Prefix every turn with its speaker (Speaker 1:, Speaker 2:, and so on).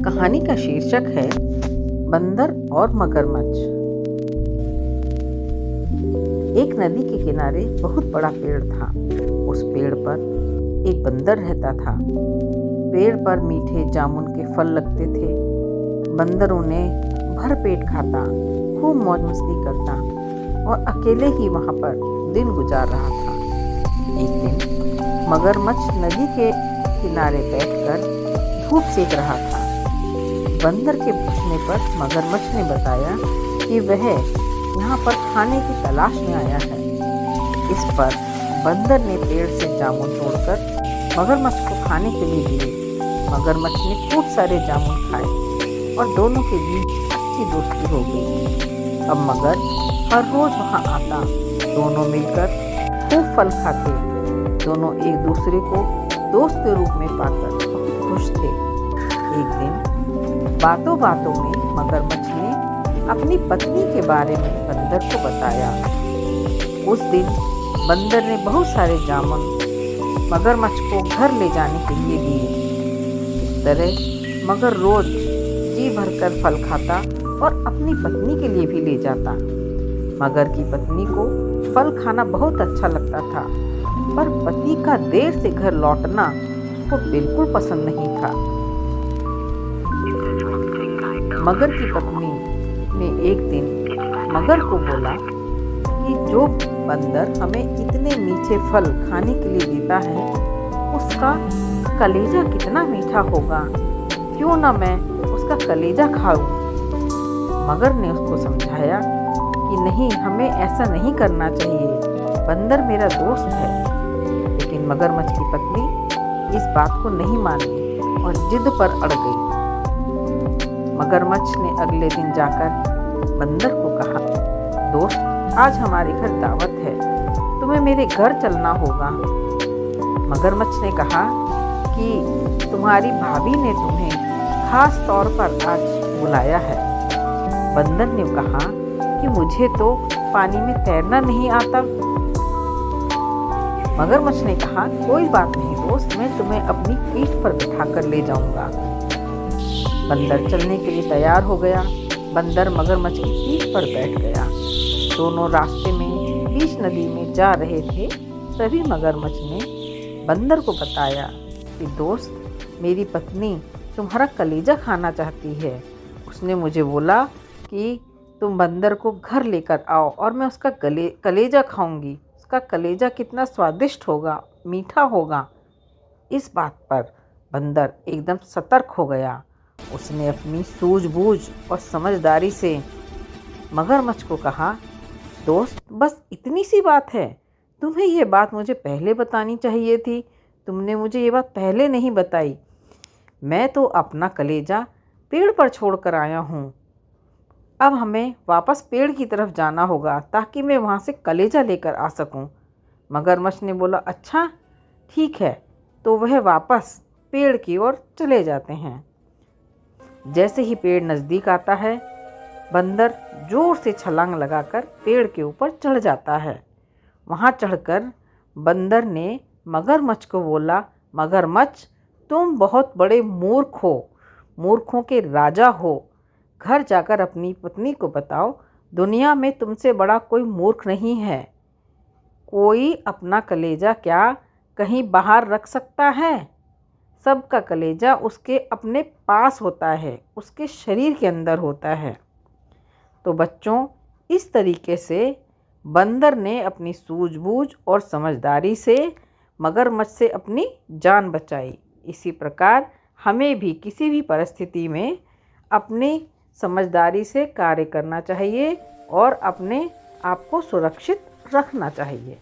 Speaker 1: कहानी का शीर्षक है बंदर और मगरमच्छ। एक नदी के किनारे बहुत बड़ा पेड़ था। उस पेड़ पर एक बंदर रहता था। पेड़ पर मीठे जामुन के फल लगते थे। बंदर उन्हें भर पेट खाता, खूब मौज मस्ती करता और अकेले ही वहाँ पर दिन गुजार रहा था। एक दिन मगरमच्छ नदी के किनारे बैठकर धूप सेक रहा था। बंदर के पूछने पर मगरमच्छ ने बताया कि वह यहाँ पर खाने की तलाश में आया है। इस पर बंदर ने पेड़ से जामुन तोड़कर मगरमच्छ को खाने के लिए दिए। मगरमच्छ ने खूब सारे जामुन खाए और दोनों के बीच अच्छी दोस्ती हो गई। अब मगर हर रोज वहाँ आता, दोनों मिलकर खूब फल खाते। दोनों एक दूसरे को दोस्त के रूप में पाकर बहुत खुश थे। एक दिन बातों बातों में मगरमच्छ ने अपनी पत्नी के बारे में बंदर को बताया। उस दिन बंदर ने बहुत सारे जामुन मगरमच्छ को घर ले जाने के लिए दिए। इस तरह मगर रोज जी भरकर फल खाता और अपनी पत्नी के लिए भी ले जाता। मगर की पत्नी को फल खाना बहुत अच्छा लगता था, पर पति का देर से घर लौटना उसको बिल्कुल पसंद नहीं था। मगर की पत्नी ने एक दिन मगर को बोला कि जो बंदर हमें इतने मीठे फल खाने के लिए देता है, उसका कलेजा कितना मीठा होगा, क्यों ना मैं उसका कलेजा खाऊं। मगर ने उसको समझाया कि नहीं, हमें ऐसा नहीं करना चाहिए, बंदर मेरा दोस्त है। लेकिन मगरमच्छ की पत्नी इस बात को नहीं मानी और जिद पर अड़ गई। मगरमच्छ ने अगले दिन जाकर बंदर को कहा, दोस्त, आज हमारे घर दावत है, तुम्हें मेरे घर चलना होगा। मगरमच्छ ने कहा कि तुम्हारी भाभी ने तुम्हें खास तौर पर आज बुलाया है। बंदर ने कहा कि मुझे तो पानी में तैरना नहीं आता। मगरमच्छ ने कहा, कोई बात नहीं दोस्त, मैं तुम्हें अपनी पीठ पर बिठाकर ले जाऊंगा। बंदर चलने के लिए तैयार हो गया। बंदर मगरमच्छ की पीठ पर बैठ गया। दोनों रास्ते में बीच नदी में जा रहे थे। तभी मगरमच्छ ने बंदर को बताया कि दोस्त, मेरी पत्नी तुम्हारा कलेजा खाना चाहती है। उसने मुझे बोला कि तुम बंदर को घर लेकर आओ और मैं उसका कलेजा खाऊंगी। उसका कलेजा कितना स्वादिष्ट होगा, मीठा होगा। इस बात पर बंदर एकदम सतर्क हो गया। उसने अपनी सूझबूझ और समझदारी से मगरमच्छ को कहा, दोस्त, बस इतनी सी बात है, तुम्हें यह बात मुझे पहले बतानी चाहिए थी। तुमने मुझे ये बात पहले नहीं बताई। मैं तो अपना कलेजा पेड़ पर छोड़कर आया हूँ। अब हमें वापस पेड़ की तरफ जाना होगा ताकि मैं वहाँ से कलेजा लेकर आ सकूँ। मगरमच्छ ने बोला, अच्छा ठीक है। तो वह वापस पेड़ की ओर चले जाते हैं। जैसे ही पेड़ नज़दीक आता है, बंदर जोर से छलांग लगाकर पेड़ के ऊपर चढ़ जाता है। वहाँ चढ़कर बंदर ने मगरमच्छ को बोला, मगरमच्छ, तुम बहुत बड़े मूर्ख हो, मूर्खों के राजा हो। घर जाकर अपनी पत्नी को बताओ, दुनिया में तुमसे बड़ा कोई मूर्ख नहीं है। कोई अपना कलेजा क्या कहीं बाहर रख सकता है? सबका कलेजा उसके अपने पास होता है, उसके शरीर के अंदर होता है। तो बच्चों, इस तरीके से बंदर ने अपनी सूझबूझ और समझदारी से मगरमच्छ से अपनी जान बचाई। इसी प्रकार हमें भी किसी भी परिस्थिति में अपनी समझदारी से कार्य करना चाहिए और अपने आप को सुरक्षित रखना चाहिए।